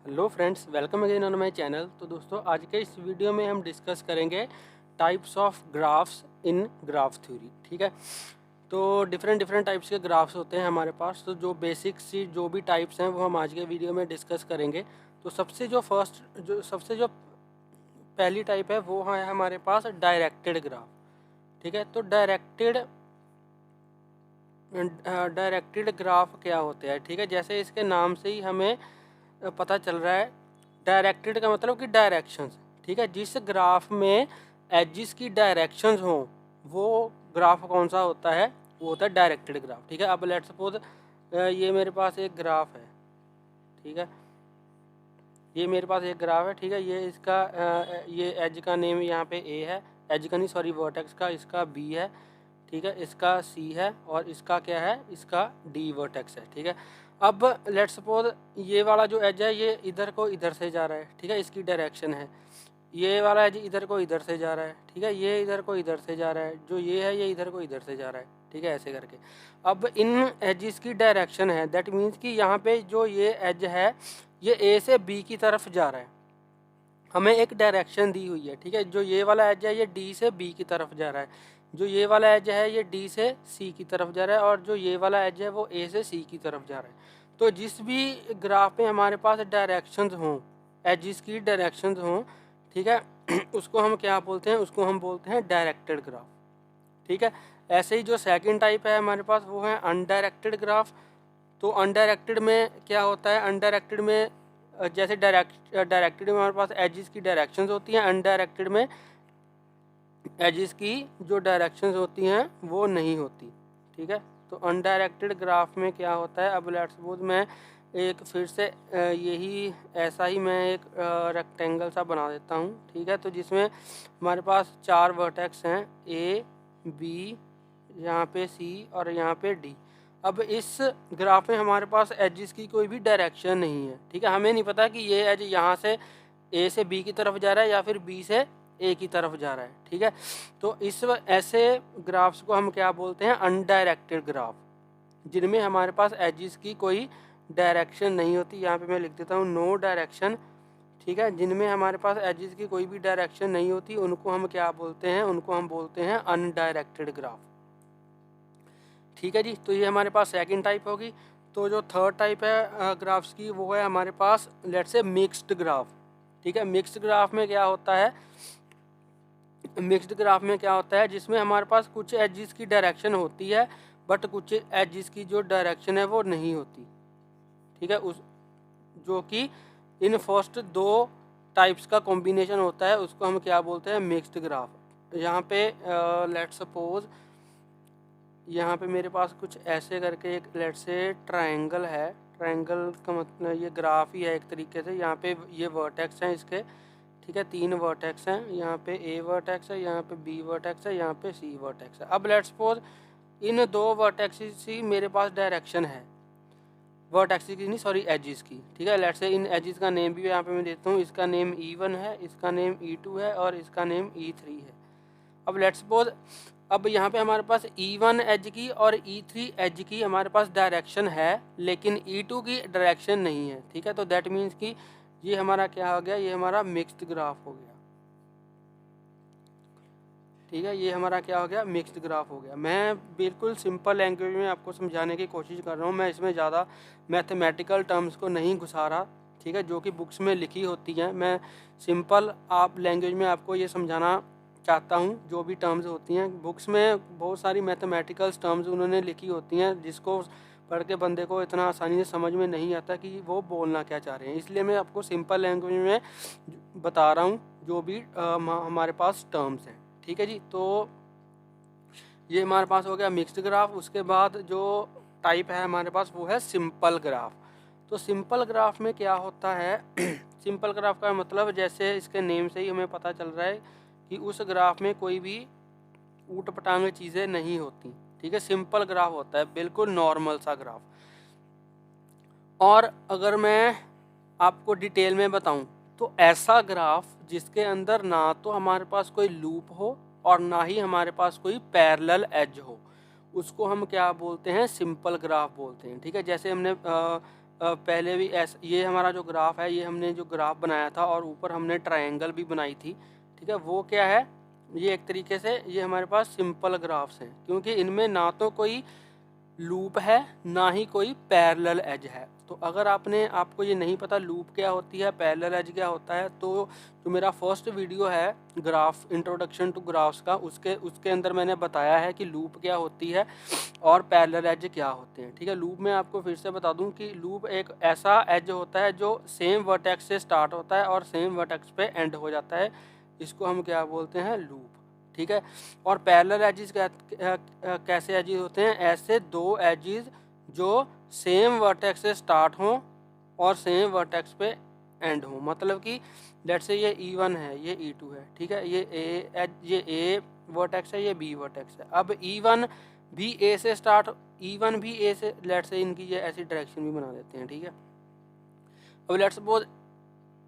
Hello friends, welcome again on my channel. तो दोस्तों, आज के इस वीडियो में हम डिस्कस करेंगे types of graphs in graph theory. ठीक है, तो डिफरेंट डिफरेंट टाइप्स के ग्राफ्स होते हैं हमारे पास। तो जो बेसिक सी जो भी टाइप्स हैं वो हम आज के वीडियो में डिस्कस करेंगे। तो सबसे जो पहली टाइप है वो है हमारे पास डायरेक्टेड ग्राफ। ठीक है, तो डायरेक्टेड ग्राफ क्या होते हैं। ठीक है, जैसे इसके नाम से ही हमें पता चल रहा है, डायरेक्टेड का मतलब कि डायरेक्शंस। ठीक है, जिस ग्राफ में एजिस की डायरेक्शंस हों वो ग्राफ कौन सा होता है, वो होता है डायरेक्टेड ग्राफ। ठीक है, अब लेट्स सपोज ये मेरे पास एक ग्राफ है। ठीक है, ये मेरे पास एक ग्राफ है। ठीक है, ये एज का नेम यहाँ पे ए है, एज का नहीं सॉरी वर्टेक्स का, इसका बी है। ठीक है, इसका सी है और इसका क्या है, इसका डी वर्टेक्स है। ठीक है, अब लेट्स सपोज ये वाला जो एज है ये इधर को इधर से जा रहा है। ठीक है, इसकी डायरेक्शन है। ये वाला एज इधर को इधर से जा रहा है। ठीक है, ये इधर को इधर से जा रहा है, जो ये है ये इधर को इधर से जा रहा है। ठीक है, ऐसे करके अब इन एजिस की डायरेक्शन है, दैट मीन्स कि यहाँ पे जो ये एज है ये ए से बी की तरफ जा रहा है। हमें एक डायरेक्शन दी हुई है। ठीक है, जो ये वाला एज है ये डी से बी की तरफ जा रहा है, जो ये वाला एज है ये डी से सी की तरफ जा रहा है, और जो ये वाला एज है वो ए से सी की तरफ जा रहा है। तो जिस भी ग्राफ में हमारे पास डायरेक्शंस हों, एजिस की डायरेक्शंस हों, ठीक है, उसको हम क्या बोलते हैं, उसको हम बोलते हैं डायरेक्टेड ग्राफ। ठीक है, ऐसे ही जो सेकंड टाइप है हमारे पास वो है अनडायरेक्टेड ग्राफ। तो अनडायरेक्टेड में क्या होता है, अनडायरेक्टेड में जैसे डायरेक्टेड में हमारे पास एजिस की डायरेक्शंस होती हैं, अनडायरेक्टेड में एजिस की जो डायरेक्शंस होती हैं वो नहीं होती। ठीक है, तो अनडायरेक्टेड ग्राफ में क्या होता है, अब लेट्स सपोज मैं एक फिर से यही ऐसा ही मैं एक रेक्टेंगल सा बना देता हूँ। ठीक है, तो जिसमें हमारे पास 4 वर्टेक्स हैं, ए बी, यहाँ पे सी और यहाँ पे डी। अब इस ग्राफ में हमारे पास एजिस की कोई भी डायरेक्शन नहीं है। ठीक है, हमें नहीं पता कि ये एज यहाँ से ए से बी की तरफ जा रहा है या फिर बी से ए की तरफ जा रहा है। ठीक है, तो ऐसे ग्राफ्स को हम क्या बोलते हैं, अनडायरेक्टेड ग्राफ, जिनमें हमारे पास एजिस की कोई डायरेक्शन नहीं होती। यहाँ पे मैं लिख देता हूँ नो डायरेक्शन। ठीक है, जिनमें हमारे पास एजिस की कोई भी डायरेक्शन नहीं होती उनको हम क्या बोलते हैं, उनको हम बोलते हैं अनडायरेक्टेड ग्राफ। ठीक है जी, तो ये हमारे पास सेकंड टाइप होगी। तो जो थर्ड टाइप है ग्राफ्स की वो है हमारे पास लेट्स से मिक्स्ड ग्राफ। ठीक है, मिक्स्ड ग्राफ में क्या होता है, मिक्स्ड ग्राफ में क्या होता है, जिसमें हमारे पास कुछ एजिस की डायरेक्शन होती है बट कुछ एजिस की जो डायरेक्शन है वो नहीं होती। ठीक है, उस जो कि इन फर्स्ट दो टाइप्स का कॉम्बिनेशन होता है उसको हम क्या बोलते हैं, मिक्स्ड ग्राफ। यहाँ पे लेट्स सपोज यहाँ पे मेरे पास कुछ ऐसे करके एक लेट्स से ट्रायंगल है। ट्रायंगल का मतलब ये ग्राफ ही है एक तरीके से। यहाँ पे ये वर्टेक्स हैं इसके। ठीक है, 3 वर्टेक्स हैं, यहाँ पे ए वर्टेक्स है, यहाँ पे बी वर्टेक्स है, यहाँ पे सी वर्टेक्स है। अब लेट्स सपोज इन 2 वर्टेक्सेस की मेरे पास डायरेक्शन है, वर्टेक्सेस की नहीं सॉरी एजिस की। ठीक है, लेट्स से इन एजिस का नेम भी यहाँ पे मैं देता हूँ, इसका नेम E1 है, इसका नेम E2 है और इसका नेम E3 है। अब लेट्स सपोज अब यहाँ पे हमारे पास E1 एज की और E3 एज की हमारे पास डायरेक्शन है, लेकिन E2 की डायरेक्शन नहीं है। ठीक है, तो दैट मीन्स कि ये हमारा क्या हो गया, ये हमारा मिक्स्ड ग्राफ हो गया। ठीक है, ये हमारा क्या हो गया, मिक्स्ड ग्राफ हो गया। मैं बिल्कुल सिंपल लैंग्वेज में आपको समझाने की कोशिश कर रहा हूँ, मैं इसमें ज़्यादा मैथमेटिकल टर्म्स को नहीं घुसा रहा। ठीक है, जो कि बुक्स में लिखी होती हैं, मैं सिंपल आप लैंग्वेज में आपको ये समझाना चाहता हूँ। जो भी टर्म्स होती हैं बुक्स में, बहुत सारी मैथमेटिकल टर्म्स उन्होंने लिखी होती हैं जिसको पढ़ के बंदे को इतना आसानी से समझ में नहीं आता कि वो बोलना क्या चाह रहे हैं। इसलिए मैं आपको सिंपल लैंग्वेज में बता रहा हूँ जो भी हमारे पास टर्म्स हैं। ठीक है जी, तो ये हमारे पास हो गया मिक्स्ड ग्राफ। उसके बाद जो टाइप है हमारे पास वो है सिंपल ग्राफ। तो सिंपल ग्राफ में क्या होता है सिंपल ग्राफ का मतलब जैसे इसके नेम से ही हमें पता चल रहा है कि उस ग्राफ में कोई भी ऊट पटांग चीज़ें नहीं होती। ठीक है, सिंपल ग्राफ होता है, बिल्कुल नॉर्मल सा ग्राफ। और अगर मैं आपको डिटेल में बताऊं तो ऐसा ग्राफ जिसके अंदर ना तो हमारे पास कोई लूप हो और ना ही हमारे पास कोई पैरेलल एज हो, उसको हम क्या बोलते हैं, सिंपल ग्राफ बोलते हैं। ठीक है, जैसे हमने पहले भी ये हमारा जो ग्राफ है, ये हमने जो ग्राफ बनाया था और ऊपर हमने ट्रायंगल भी बनाई थी, ठीक है। वो क्या है, ये एक तरीके से ये हमारे पास सिंपल ग्राफ्स हैं, क्योंकि इनमें ना तो कोई लूप है ना ही कोई पैरेलल एज है। तो अगर आपको ये नहीं पता लूप क्या होती है, पैरेलल एज क्या होता है, तो जो मेरा फर्स्ट वीडियो है ग्राफ इंट्रोडक्शन टू ग्राफ्स का, उसके अंदर मैंने बताया है कि लूप क्या होती है और पैरेलल एज क्या होते हैं, ठीक है। लूप में आपको फिर से बता दूं कि लूप एक ऐसा एज होता है जो सेम वर्टेक्स से स्टार्ट होता है और सेम वर्टेक्स पे एंड हो जाता है, इसको हम क्या बोलते हैं, लूप, ठीक है। और पैरेलल एजिस कैसे एजिस होते हैं, ऐसे दो एजिस जो सेम वर्टेक्स से स्टार्ट हों और सेम वर्टेक्स पे एंड हो। मतलब कि लेट्स से ये E1 है, ये E2 है, ठीक है। ये ए वर्टेक्स है, ये बी वर्टेक्स है। अब E1 भी ए से स्टार्ट, E1 भी ए से, लेट्स से इनकी ये ऐसी डायरेक्शन भी बना देते हैं, ठीक है। अब लेट्स सपोज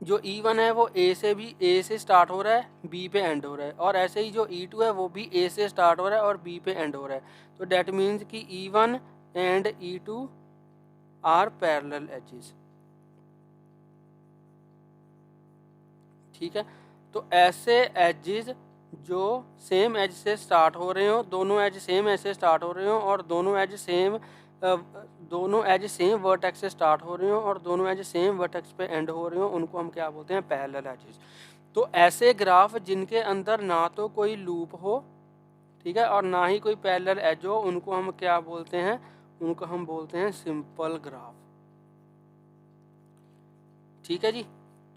जो E1 है वो ए से स्टार्ट हो रहा है, बी पे एंड हो रहा है, और ऐसे ही जो E2 है वो भी ए से स्टार्ट हो रहा है और बी पे एंड हो रहा है। तो डेट मीन्स कि E1 and E2 are parallel edges, ठीक है। तो ऐसे एजेस जो सेम एज से स्टार्ट हो रहे हो, दोनों एज सेम एज से स्टार्ट हो रहे हो और दोनों एज सेम वर्टेक्स से स्टार्ट हो रहे हो और दोनों एज सेम वर्टेक्स पे एंड हो रहे हो, उनको हम क्या बोलते हैं, पैरेलल एजेस। तो ऐसे ग्राफ जिनके अंदर ना तो कोई लूप हो, ठीक है, और ना ही कोई पैरेलल एज हो, उनको हम क्या बोलते हैं, उनको हम बोलते हैं सिंपल ग्राफ, ठीक है जी।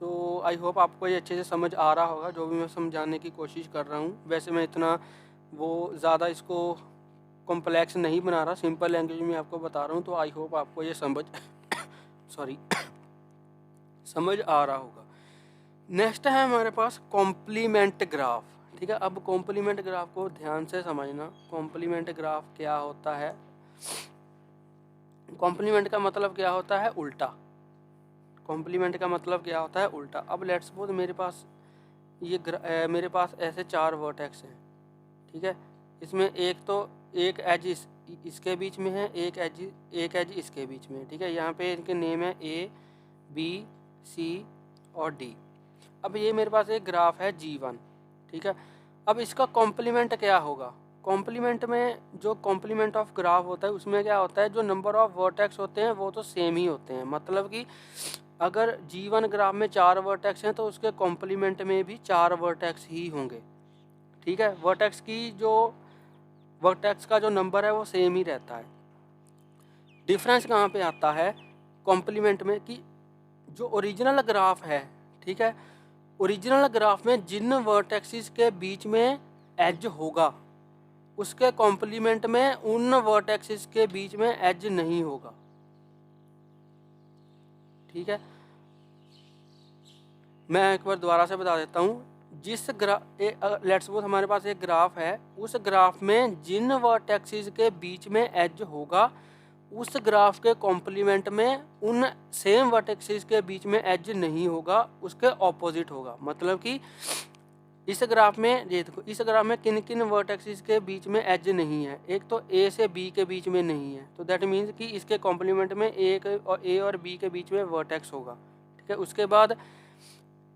तो आई होप आपको ये अच्छे से समझ आ रहा होगा जो भी मैं समझाने की कोशिश कर रहा हूँ। वैसे मैं इतना वो ज़्यादा इसको कॉम्प्लेक्स नहीं बना रहा, सिंपल लैंग्वेज में आपको बता रहा हूँ। तो आई होप आपको ये समझ आ रहा होगा। नेक्स्ट है हमारे पास कॉम्प्लीमेंट ग्राफ, ठीक है। अब कॉम्प्लीमेंट ग्राफ को ध्यान से समझना। कॉम्प्लीमेंट ग्राफ क्या होता है, कॉम्प्लीमेंट का मतलब क्या होता है, उल्टा। कॉम्प्लीमेंट का मतलब क्या होता है, उल्टा। अब लेट्स सपोज मेरे पास ऐसे 4 वर्टेक्स हैं, ठीक है। इसमें एक एज इसके बीच में है, एक एज इसके बीच में है, ठीक है। यहाँ पे इनके नेम है ए, बी, सी और डी। अब ये मेरे पास एक ग्राफ है G1, ठीक है। अब इसका कॉम्प्लीमेंट क्या होगा, कॉम्प्लीमेंट में जो कॉम्प्लीमेंट ऑफ ग्राफ होता है उसमें क्या होता है, जो नंबर ऑफ वर्टेक्स होते हैं वो तो सेम ही होते हैं। मतलब कि अगर G1 ग्राफ में 4 वर्टेक्स हैं तो उसके कॉम्प्लीमेंट में भी 4 वर्टेक्स ही होंगे, ठीक है। वर्टेक्स का जो नंबर है वो सेम ही रहता है। डिफरेंस कहाँ पे आता है कॉम्प्लीमेंट में, कि जो ओरिजिनल ग्राफ है, ठीक है, ओरिजिनल ग्राफ में जिन वर्टेक्सिस के बीच में एज होगा उसके कॉम्प्लीमेंट में उन वर्टेक्सिस के बीच में एज नहीं होगा, ठीक है। मैं एक बार दोबारा से बता देता हूँ। लेट्स सपोज हमारे पास एक ग्राफ है, उस ग्राफ में जिन वर्टेक्सिस के बीच में एज होगा उस ग्राफ के कॉम्प्लीमेंट में उन सेम वर्टेक्सिस के बीच में एज नहीं होगा, उसके ऑपोजिट होगा। मतलब कि इस ग्राफ में ये देखो, इस ग्राफ में किन किन वर्टेक्सिस के बीच में एज नहीं है, एक तो ए से बी के बीच में नहीं है, तो दैट मीन्स कि इसके कॉम्प्लीमेंट में ए और बी के बीच में वर्टेक्स होगा, ठीक है। उसके बाद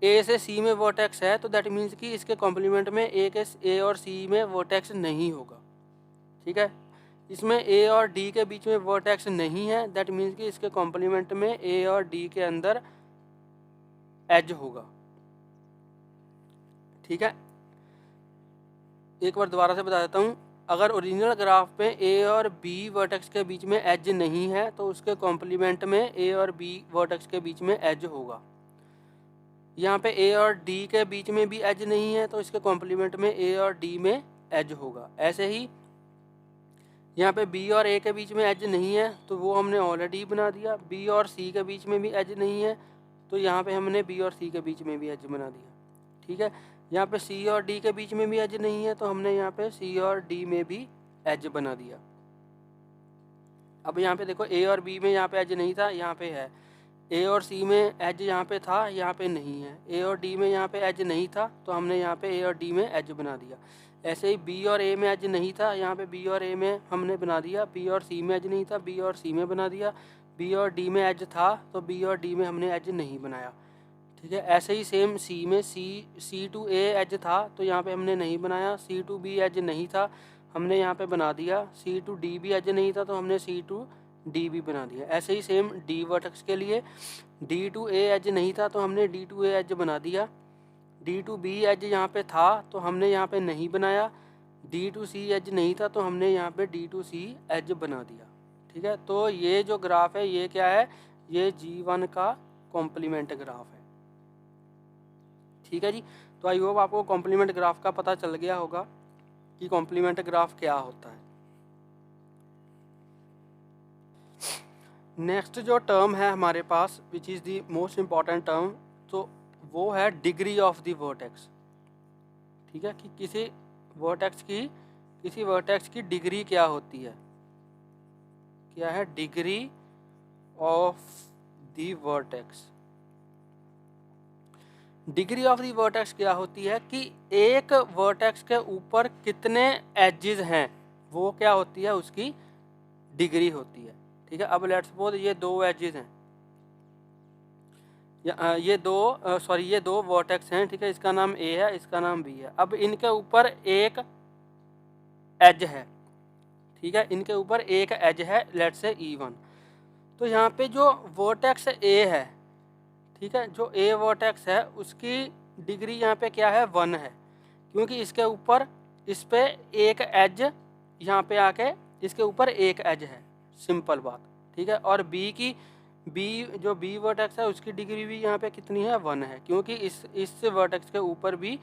ए से सी में वर्टेक्स है, तो दैट मीन्स कि इसके कॉम्प्लीमेंट में ए और सी में वर्टेक्स नहीं होगा, ठीक है। इसमें ए और डी के बीच में वर्टेक्स नहीं है, दैट मीन्स कि इसके कॉम्प्लीमेंट में ए और डी के अंदर एज होगा, ठीक है। एक बार दोबारा से बता देता हूँ। अगर ओरिजिनल ग्राफ पे ए और बी वर्टेक्स के बीच में एज नहीं है तो उसके कॉम्प्लीमेंट में ए और बी वर्टेक्स के बीच में एज होगा। यहाँ पे ए और डी के बीच में भी एज नहीं है तो इसके कॉम्प्लीमेंट में ए और डी में एज होगा। ऐसे ही यहाँ पे बी और ए के बीच में एज नहीं है तो वो हमने ऑलरेडी बना दिया। बी और सी के बीच में भी एज नहीं है तो यहाँ पे हमने बी और सी के बीच में भी एज बना दिया, ठीक है। यहाँ पे सी और डी के बीच में भी एज नहीं है तो हमने यहाँ पे सी और डी में भी एज बना दिया। अब यहाँ पे देखो, ए और बी में यहाँ पे एज नहीं था, यहाँ पे है। ए और सी में एज यहाँ पे था, यहाँ पे नहीं है। ए और डी में यहाँ पे एज नहीं था तो हमने यहाँ पे ए और डी में एज बना दिया। ऐसे ही बी और ए में एज नहीं था, यहाँ पे बी और ए में हमने बना दिया। बी और सी में एज नहीं था, बी और सी में बना दिया। बी और डी में एज था तो बी और डी में हमने एज नहीं बनाया, ठीक है। ऐसे ही सेम सी में सी टू ए एज था तो यहाँ पे हमने नहीं बनाया, सी टू बी एज नहीं था हमने यहाँ पे बना दिया, सी टू डी भी एज नहीं था तो हमने सी टू डी भी बना दिया। ऐसे ही सेम डी वर्टेक्स के लिए डी टू ए एज नहीं था तो हमने डी टू ए एज बना दिया, डी टू बी एज यहाँ पे था तो हमने यहाँ पे नहीं बनाया, डी टू सी एज नहीं था तो हमने यहाँ पे डी टू सी एज बना दिया, ठीक है। तो ये जो ग्राफ है ये क्या है, ये G1 का कॉम्प्लीमेंट ग्राफ है, ठीक है जी। तो आई होप आपको कॉम्प्लीमेंट ग्राफ का पता चल गया होगा कि कॉम्प्लीमेंट ग्राफ क्या होता है। नेक्स्ट जो टर्म है हमारे पास which is the most important term, तो वो है डिग्री ऑफ द वर्टेक्स, ठीक है। कि किसी वर्टेक्स की डिग्री क्या होती है, क्या है degree of the vertex. Degree of the vertex क्या होती है कि एक वर्टेक्स के ऊपर कितने एजेस हैं वो क्या होती है, उसकी डिग्री होती है, ठीक है। अब लेट्स सपोज ये दो एजेस हैं, ये दो वर्टेक्स हैं, ठीक है। इसका नाम ए है, इसका नाम बी है। अब इनके ऊपर एक एज है, ठीक है, इनके ऊपर एक एज है, लेट्स से E1। तो यहाँ पे जो वर्टेक्स ए है, ठीक है, जो ए वर्टेक्स है उसकी डिग्री यहाँ पे क्या है 1 है, क्योंकि इसके ऊपर इस पे एक एज यहाँ पे आके इसके ऊपर एक एज है, सिंपल बात, ठीक है। और जो बी वर्टेक्स है उसकी डिग्री भी यहाँ पे कितनी है 1 है, क्योंकि इस वर्टेक्स के ऊपर भी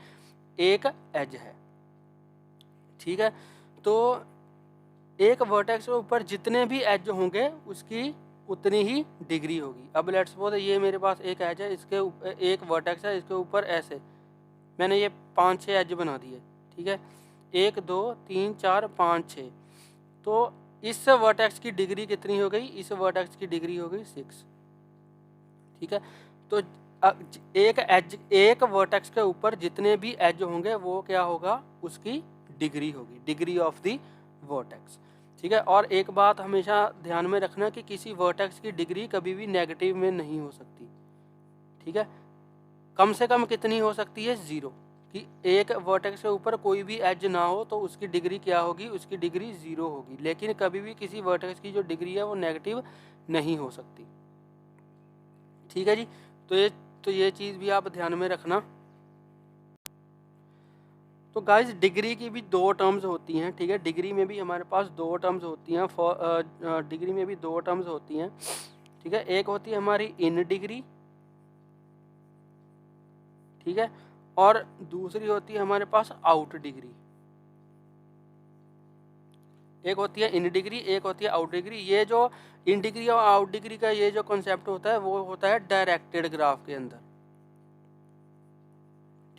एक एज है, ठीक है। तो एक वर्टेक्स के ऊपर जितने भी एज होंगे उसकी उतनी ही डिग्री होगी। अब लेट्स सपोज ये मेरे पास एक एज है, इसके एक वर्टेक्स है, इसके ऊपर ऐसे मैंने ये 5-6 एज बना दिए, ठीक है, 1 2 3 4 5 6। तो इस वर्टेक्स की डिग्री कितनी हो गई, इस वर्टेक्स की डिग्री हो गई 6, ठीक है। तो एक वर्टेक्स के ऊपर जितने भी एज होंगे वो क्या होगा, उसकी डिग्री होगी, डिग्री ऑफ द वर्टेक्स, ठीक है। और एक बात हमेशा ध्यान में रखना कि किसी वर्टेक्स की डिग्री कभी भी नेगेटिव में नहीं हो सकती, ठीक है। कम से कम कितनी हो सकती है 0, कि एक वर्टेक्स के ऊपर कोई भी एज ना हो तो उसकी डिग्री क्या होगी, उसकी डिग्री 0 होगी। लेकिन कभी भी किसी वर्टेक्स की जो डिग्री है वो नेगेटिव नहीं हो सकती, ठीक है जी। तो ये चीज़ भी आप ध्यान में रखना। तो गाइस डिग्री की भी 2 टर्म्स होती हैं, ठीक है। डिग्री में भी हमारे पास 2 टर्म्स होती हैं, डिग्री में भी 2 टर्म्स होती हैं, ठीक है। एक होती है हमारी इन डिग्री, ठीक है, और दूसरी होती है हमारे पास आउट डिग्री। एक होती है इन डिग्री, एक होती है आउट डिग्री। ये जो इन डिग्री और आउट डिग्री का ये जो कॉन्सेप्ट होता है वो होता है डायरेक्टेड ग्राफ के अंदर,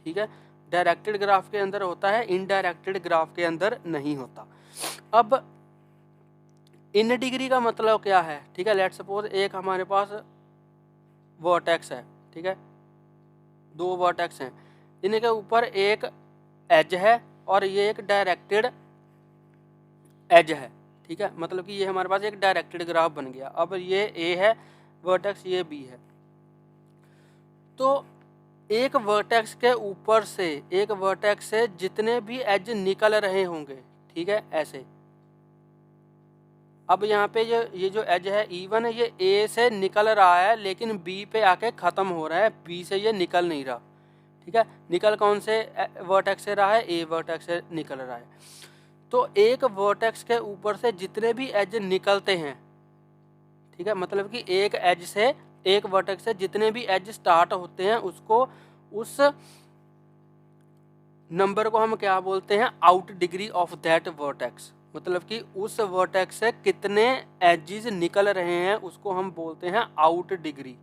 ठीक है। डायरेक्टेड ग्राफ के अंदर होता है, इनडायरेक्टेड ग्राफ के अंदर नहीं होता। अब इन डिग्री का मतलब क्या है, ठीक है। लेट्स सपोज एक हमारे पास वर्टेक्स है, ठीक है, 2 वर्टेक्स हैं, इनके ऊपर एक एज है और ये एक डायरेक्टेड एज है, ठीक है। मतलब कि ये हमारे पास एक डायरेक्टेड ग्राफ बन गया। अब ये ए है वर्टेक्स, ये बी है। तो एक वर्टेक्स के ऊपर से, एक वर्टेक्स से जितने भी एज निकल रहे होंगे, ठीक है, ऐसे। अब यहाँ पे ये जो एज है E1 है, ये ए से निकल रहा है लेकिन बी पे आके ख़त्म हो रहा है, बी से ये निकल नहीं रहा, ठीक है। निकल कौन से वर्टेक्स से रहा है, ए वर्टेक्स से निकल रहा है। तो एक वर्टेक्स के ऊपर से जितने भी एज निकलते हैं, ठीक है, मतलब कि एक एज से, एक वर्टेक्स से जितने भी एज स्टार्ट होते हैं उसको, उस नंबर को हम क्या बोलते हैं, out degree of that vertex. मतलब कि उस वर्टेक्स से कितने एजेस निकल रहे हैं उसको हम बोलते हैं आउट डिग्री,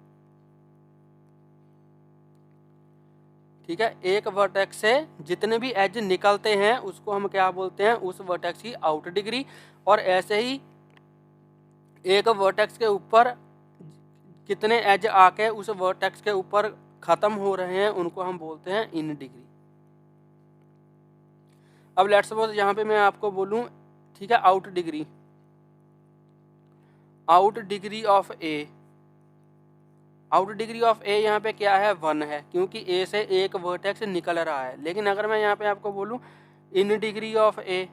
ठीक है। एक वर्टेक्स से जितने भी एज निकलते हैं उसको हम क्या बोलते हैं, उस वर्टेक्स की आउट डिग्री। और ऐसे ही एक वर्टेक्स के ऊपर कितने एज आके उस वर्टेक्स के ऊपर ख़त्म हो रहे हैं उनको हम बोलते हैं इन डिग्री। अब लेट्स सपोज यहाँ पे मैं आपको बोलूँ, ठीक है, out degree. Out degree of A, out degree of A यहाँ पे क्या है 1 है, क्योंकि ए से एक वर्टेक्स निकल रहा है। लेकिन अगर मैं यहाँ पे आपको बोलूँ इन डिग्री ऑफ ए,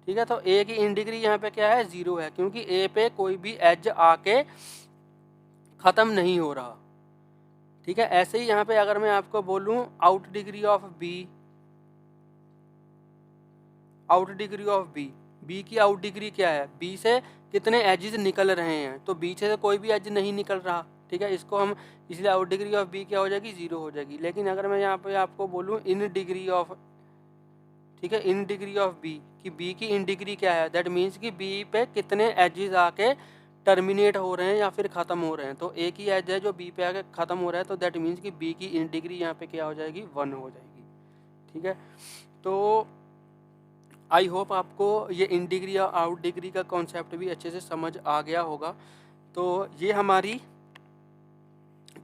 ठीक है, तो ए की इन डिग्री यहाँ पे क्या है 0 है, क्योंकि ए पे कोई भी एज आके ख़त्म नहीं हो रहा। ठीक है, ऐसे ही यहाँ पे अगर मैं आपको बोलूँ out degree of B, out degree of B, B की आउट डिग्री क्या है, बी से कितने एजेस निकल रहे हैं, तो बी से कोई भी एज नहीं निकल रहा। ठीक है, इसको हम इसलिए आउट डिग्री ऑफ बी क्या हो जाएगी 0 हो जाएगी। लेकिन अगर मैं यहाँ पे आपको बोलूँ इन डिग्री ऑफ, ठीक है, इन डिग्री ऑफ बी, कि बी की इन डिग्री क्या है, दैट मीन्स कि बी पे कितने एजेस आके टर्मिनेट हो रहे हैं या फिर ख़त्म हो रहे हैं। तो एक ही एज है जो बी पे आके ख़त्म हो रहा है, तो दैट मीन्स कि बी की इन डिग्री यहाँ पे क्या हो जाएगी 1 हो जाएगी। ठीक है, तो आई होप आपको ये इन डिग्री और आउट डिग्री का कॉन्सेप्ट भी अच्छे से समझ आ गया होगा। तो ये हमारी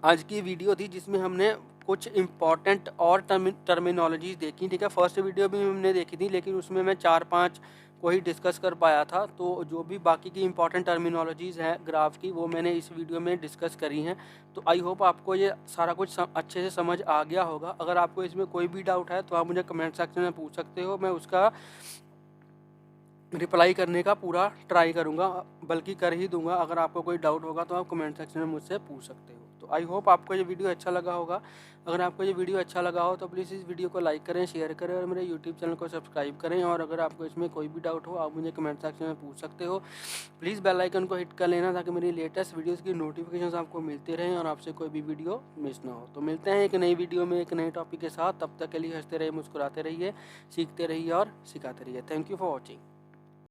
आज की वीडियो थी जिसमें हमने कुछ इम्पॉर्टेंट और टर्मिनोलॉजीज देखी। ठीक है, फर्स्ट वीडियो भी हमने देखी थी, लेकिन उसमें मैं 4-5 को ही डिस्कस कर पाया था। तो जो भी बाकी की इम्पॉर्टेंट टर्मिनोलॉजीज़ हैं ग्राफ की, वो मैंने इस वीडियो में डिस्कस करी हैं। तो आई होप आपको ये सारा कुछ अच्छे से समझ आ गया होगा। अगर आपको इसमें कोई भी डाउट है तो आप मुझे कमेंट सेक्शन में पूछ सकते हो, मैं उसका रिप्लाई करने का पूरा ट्राई करूँगा, बल्कि कर ही दूँगा। अगर आपको कोई डाउट होगा तो आप कमेंट सेक्शन में मुझसे पूछ सकते हो। तो आई होप आपको ये वीडियो अच्छा लगा होगा। अगर आपको ये वीडियो अच्छा लगा हो तो प्लीज़ इस वीडियो को लाइक करें, शेयर करें और मेरे यूट्यूब चैनल को सब्सक्राइब करें। और अगर आपको इसमें कोई भी डाउट हो आप मुझे कमेंट सेक्शन में पूछ सकते हो। प्लीज़ बेल आइकन को हिट कर लेना ताकि मेरी लेटेस्ट वीडियोज़ की नोटिफिकेशन आपको मिलते रहें और आपसे कोई भी वीडियो मिस ना हो। तो मिलते हैं एक नई वीडियो में एक नए टॉपिक के साथ। तब तक के लिए हंसते रहिए, मुस्कुराते रहिए, सीखते रहिए और सिखाते रहिए। Thank you for watching.